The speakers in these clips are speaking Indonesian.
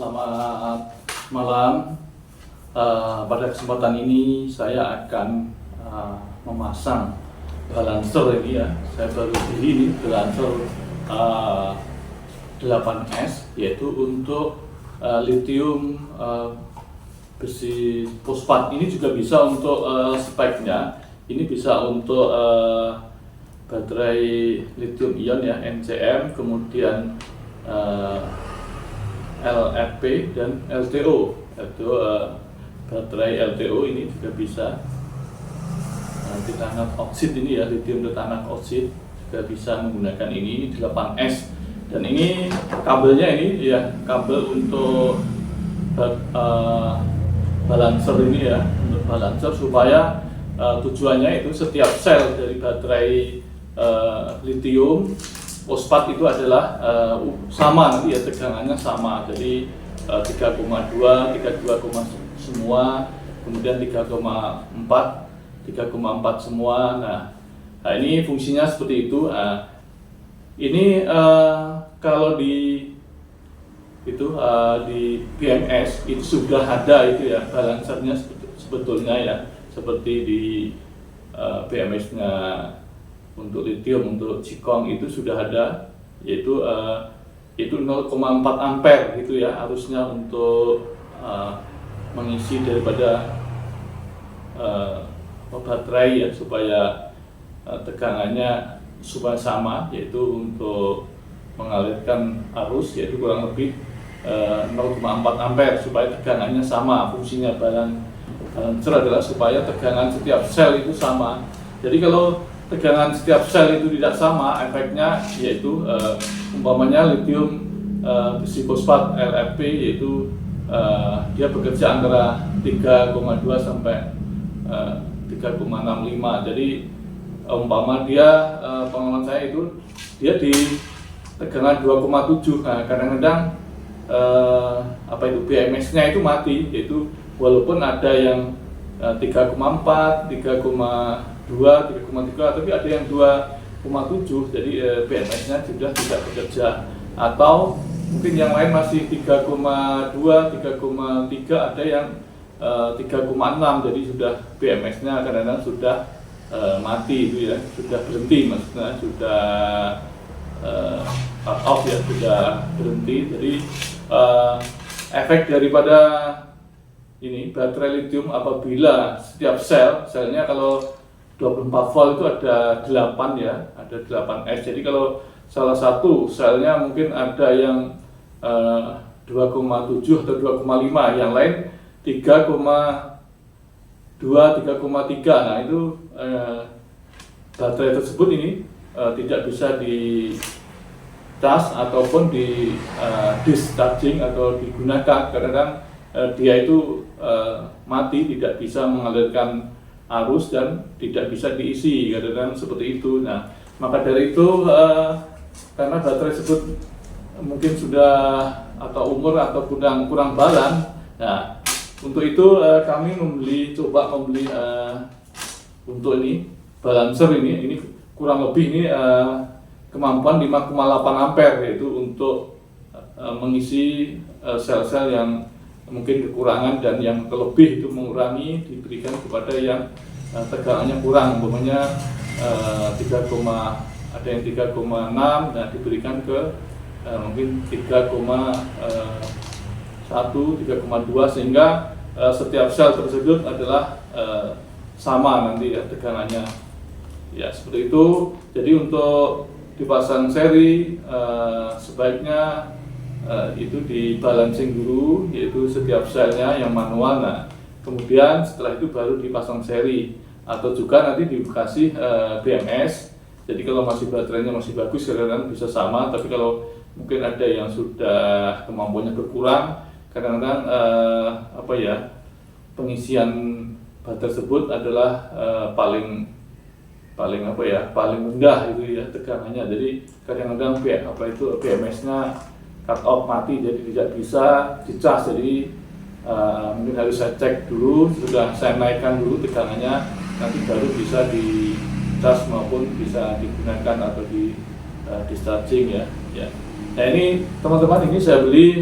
selamat malam. Pada kesempatan ini saya akan memasang balancer ini ya. Saya baru beli ini balancer 8S, yaitu untuk lithium besi fosfat. Ini juga bisa untuk speknya. Ini bisa untuk baterai lithium ion ya, NCM, kemudian LFP dan LTO. Itu baterai LTO ini juga bisa. Titanak oksid ini ya, lithium titanak oksid juga bisa menggunakan ini 8S. Dan ini kabelnya ini ya, kabel untuk balancer ini ya, untuk balancer supaya tujuannya itu setiap sel dari baterai lithium fosfat itu adalah sama nanti ya, tegangannya sama. Jadi 3,2 semua, kemudian 3,4 semua. Nah, ini fungsinya seperti itu. Ini kalau di BMS itu sudah ada itu ya, balancernya sebetulnya ya, seperti di BMS-nya untuk lithium, untuk Qikong itu sudah ada, yaitu itu 0,4 ampere gitu ya, harusnya untuk mengisi daripada baterai ya, supaya tegangannya supaya sama, yaitu untuk mengalirkan arus, yaitu kurang lebih 0,4 ampere supaya tegangannya sama. Fungsinya balancer adalah supaya tegangan setiap sel itu sama. Jadi kalau tegangan setiap sel itu tidak sama, efeknya yaitu umpamanya lithium besi fosfat LFP, yaitu dia bekerja antara 3,2 sampai 3,65. Jadi umpama dia, pengalaman saya itu dia di tegangan 2,7. Nah, kadang-kadang BMS-nya itu mati, yaitu walaupun ada yang 3,4, 3,2, 3,3, tapi ada yang 2,7, jadi BMS-nya sudah tidak bekerja. Atau mungkin yang lain masih 3,2, 3,3, ada yang 3,6, jadi sudah BMS-nya kadang-kadang sudah mati itu ya, sudah berhenti, maksudnya sudah cut off ya, sudah berhenti. Jadi efek daripada ini baterai lithium apabila setiap selnya kalau 24 volt itu ada 8 ya, ada 8S. Jadi kalau salah satu selnya mungkin ada yang 2,7 atau 2,5, yang lain 3,2, 3,3. Nah, itu baterai tersebut ini tidak bisa di cas ataupun di discharging atau digunakan. Kadang-kadang dia itu mati, tidak bisa mengalirkan arus dan tidak bisa diisi, kadang-kadang seperti itu. Nah, maka dari itu karena baterai tersebut mungkin sudah atau umur atau kurang balan. Nah, untuk itu kami coba membeli untuk ini balancer ini kurang lebih ini kemampuan 5,8 ampere, yaitu untuk mengisi sel-sel yang mungkin kekurangan, dan yang kelebih itu mengurangi, diberikan kepada yang tegangannya kurang, umpamanya ada yang 3,6, nah diberikan ke mungkin 3,1, 3,2, sehingga setiap sel tersebut adalah sama nanti ya tegangannya ya, seperti itu. Jadi untuk dipasang seri sebaiknya itu di balancing dulu, yaitu setiap selnya yang manual. Nah, kemudian setelah itu baru dipasang seri, atau juga nanti dikasih BMS. Jadi kalau masih baterainya masih bagus, kadang-kadang bisa sama. Tapi kalau mungkin ada yang sudah kemampuannya berkurang, kadang-kadang pengisian baterai tersebut adalah paling rendah itu ya tegangannya. Jadi kadang-kadang BMS-nya cut off, mati, jadi tidak bisa dicas. Jadi mungkin harus saya cek dulu, sudah saya naikkan dulu tegangannya, nanti baru bisa dicas maupun bisa digunakan atau di discharging ya. Nah, ini teman-teman, ini saya beli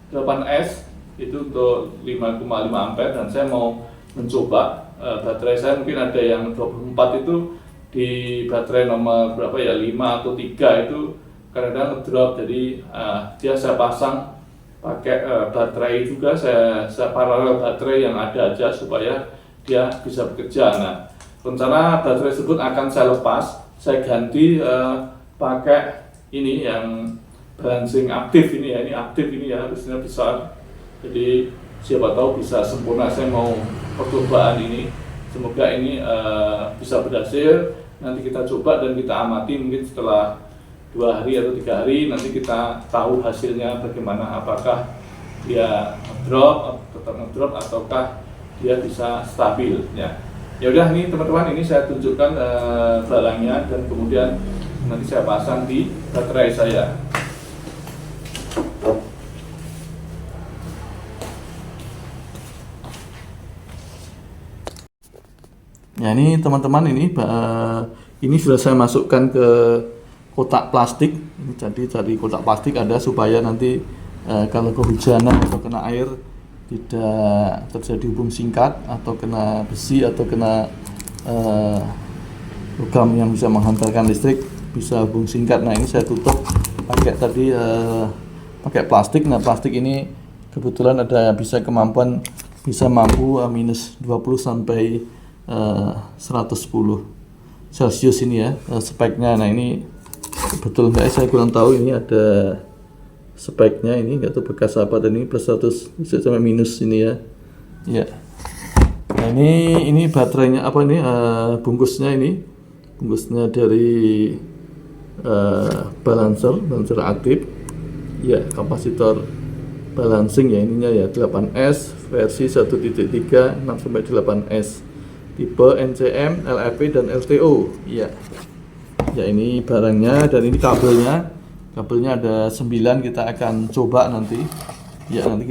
8S itu untuk 5,5 ampere, dan saya mau mencoba baterai saya mungkin ada yang 24 itu di baterai nomor berapa ya, 5 atau 3 itu kadang-kadang ngedrop. Jadi dia saya pasang pakai baterai juga, saya paralel baterai yang ada aja supaya dia bisa bekerja. Nah, rencana baterai tersebut akan saya lepas, saya ganti pakai ini yang balancing aktif ini ya, ini aktif ini ya, harusnya besar. Jadi siapa tahu bisa sempurna. Saya mau percobaan ini, semoga ini bisa berhasil. Nanti kita coba dan kita amati mungkin setelah 2 hari atau 3 hari, nanti kita tahu hasilnya bagaimana, apakah dia drop, tetap ngedrop, ataukah dia bisa stabil ya. Ya udah, nih teman-teman, ini saya tunjukkan barangnya, dan kemudian nanti saya pasang di baterai saya. Ya, ini teman-teman, ini sudah saya masukkan ke kotak plastik. Jadi dari kotak plastik ada supaya nanti kalau kehujanan atau kena air tidak terjadi hubung singkat, atau kena besi atau kena logam yang bisa menghantarkan listrik, bisa hubung singkat. Nah, ini saya tutup pakai tadi pakai plastik. Nah, plastik ini kebetulan ada mampu minus 20 sampai 110 Celcius ini ya speknya. Nah, ini betul nggak, saya kurang tahu, ini ada speknya, ini nggak tahu bekas apa, dan ini plus 100 bisa sampai minus ini ya. Ya. Nah, ini baterainya apa ini, bungkusnya dari balancer aktif ya, kapasitor balancing ya, ininya ya 8S versi 1.3 6-8S, tipe NCM, LFP dan LTO ya. Ya, ini barangnya, dan ini kabelnya ada 9, kita akan coba nanti ya. Nanti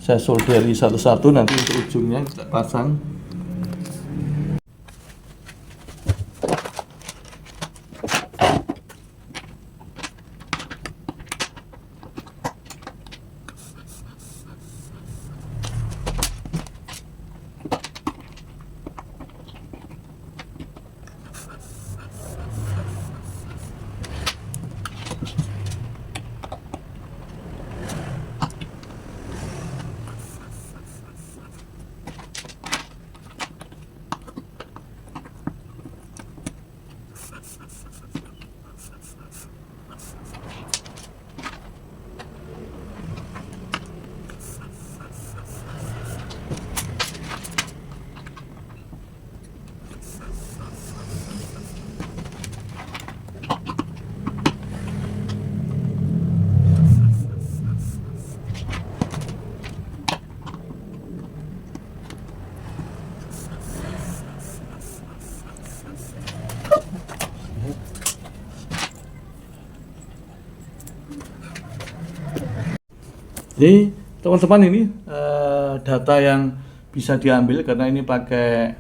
saya solderi satu-satu, nanti untuk ujungnya kita pasang. Jadi teman-teman, ini data yang bisa diambil karena ini pakai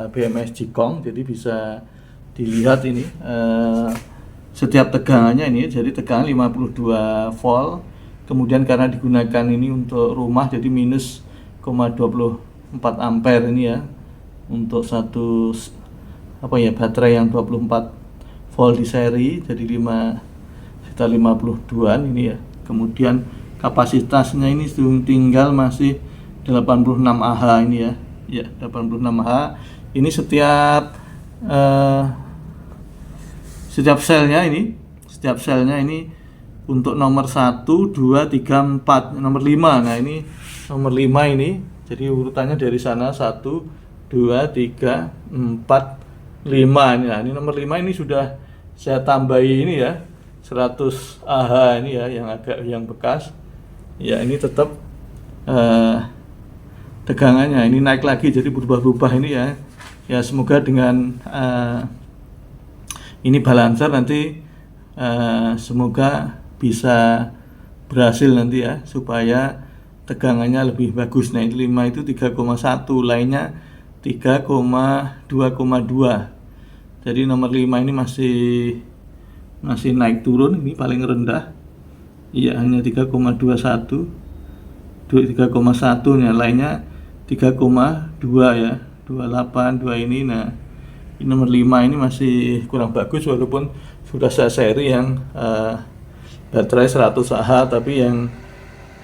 BMS Jikong, jadi bisa dilihat ini setiap tegangannya ini. Jadi tegangan 52 volt, kemudian karena digunakan ini untuk rumah jadi minus 0,24 ampere ini ya, untuk satu baterai yang 24 volt di seri, jadi sekitar 52an ini ya. Kemudian kapasitasnya ini tinggal masih 86 Ah ini ya. Ya, 86 Ah. Ini setiap selnya ini untuk nomor 1, 2, 3, 4, nomor 5. Nah, ini nomor 5 ini. Jadi urutannya dari sana 1, 2, 3, 4, 5 ini. Nah, ini nomor 5 ini sudah saya tambahi ini ya. 100 Ah ini ya, yang bekas. Ya, ini tetap tegangannya ini naik lagi, jadi berubah-ubah ini ya. Ya, semoga dengan ini balancer nanti semoga bisa berhasil nanti ya, supaya tegangannya lebih bagus. Nah, ini 5 itu 3,1, lainnya 3,2,2. Jadi nomor 5 ini masih naik turun, ini paling rendah. Iya, hanya 3,21, 3,1 nya, lainnya 3,2 ya, 28, 2 ini. Nah, ini nomor 5 ini masih kurang bagus, walaupun sudah saya seri yang baterai 100 Ah, tapi yang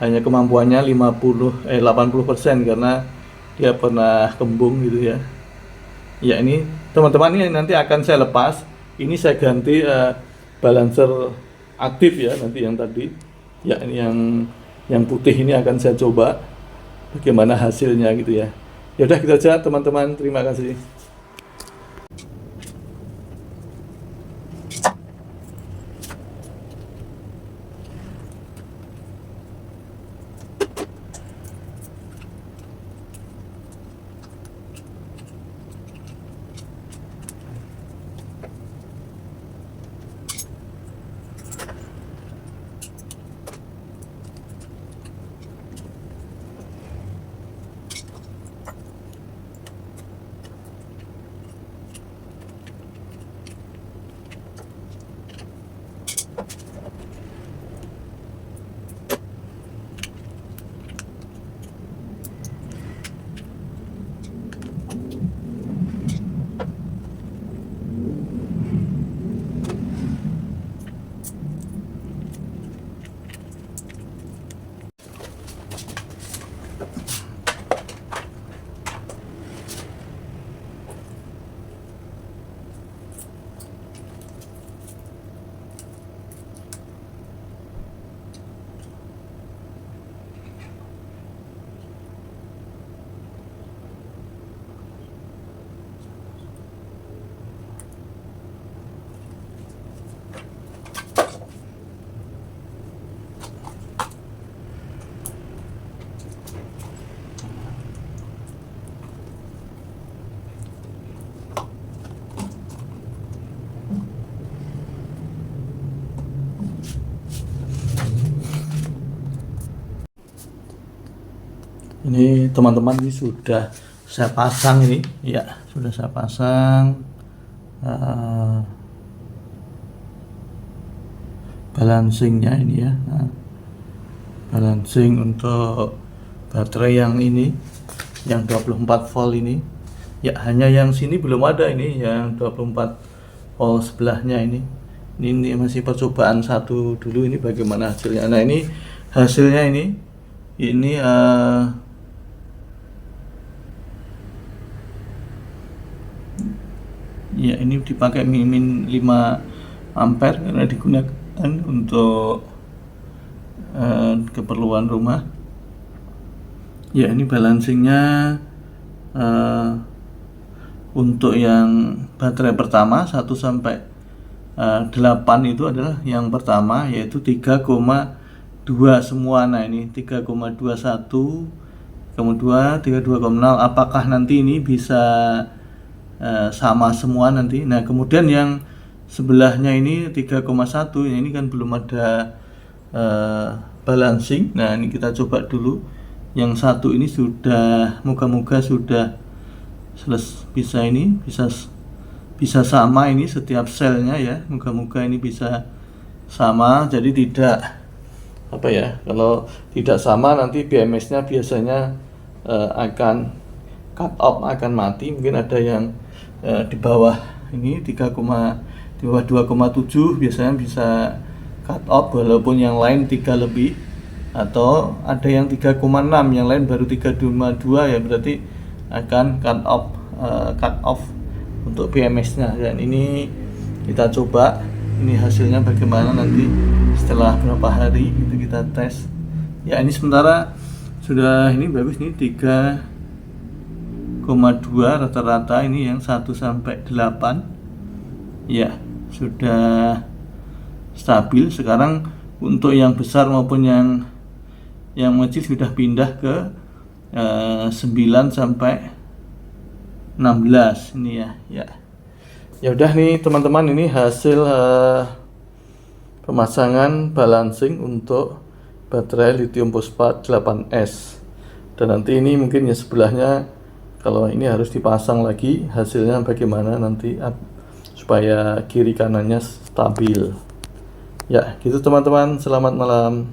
hanya kemampuannya 80% karena dia pernah kembung gitu ya. Ya, ini teman-teman, ini nanti akan saya lepas. Ini saya ganti balancer aktif ya, nanti yang tadi. Ya, ini yang putih ini akan saya coba bagaimana hasilnya gitu ya. Ya udah, gitu aja teman-teman. Terima kasih. Ini teman-teman, ini sudah saya pasang ini ya, sudah saya pasang balancingnya ini ya. Nah, balancing untuk baterai yang ini, yang 24 volt ini ya, hanya yang sini belum ada, ini yang 24 volt sebelahnya ini masih percobaan satu dulu, ini bagaimana hasilnya. Nah, ini hasilnya ini ya, ini dipakai min 5 ampere karena digunakan untuk keperluan rumah. Ya, ini balancingnya untuk yang baterai pertama 1 sampai 8 itu adalah yang pertama, yaitu 3,2 semua. Nah, ini 3,21, kemudian 32,0. Apakah nanti ini bisa sama semua nanti? Nah, kemudian yang sebelahnya ini 3,1, ini kan belum ada balancing. Nah, ini kita coba dulu. Yang satu ini sudah, moga-moga sudah bisa sama ini setiap selnya ya, moga-moga ini bisa sama. Jadi tidak kalau tidak sama nanti BMS-nya biasanya akan cut off, akan mati. Mungkin ada yang di bawah ini 2,7 biasanya bisa cut off, walaupun yang lain 3 lebih, atau ada yang 3,6, yang lain baru 3,2 ya, berarti akan cut off untuk BMS-nya. Dan ini kita coba, ini hasilnya bagaimana nanti setelah berapa hari itu kita tes. Ya, ini sementara sudah ini bagus nih, 3,2 rata-rata, ini yang 1 sampai 8 ya, sudah stabil. Sekarang untuk yang besar maupun yang kecil sudah pindah ke 9 sampai 16 ini ya. Ya udah nih teman-teman, ini hasil pemasangan balancing untuk baterai lithium fosfat 8S. Dan nanti ini mungkin ya sebelahnya, kalau ini harus dipasang lagi, hasilnya bagaimana nanti supaya kiri kanannya stabil. Ya, gitu teman-teman. Selamat malam.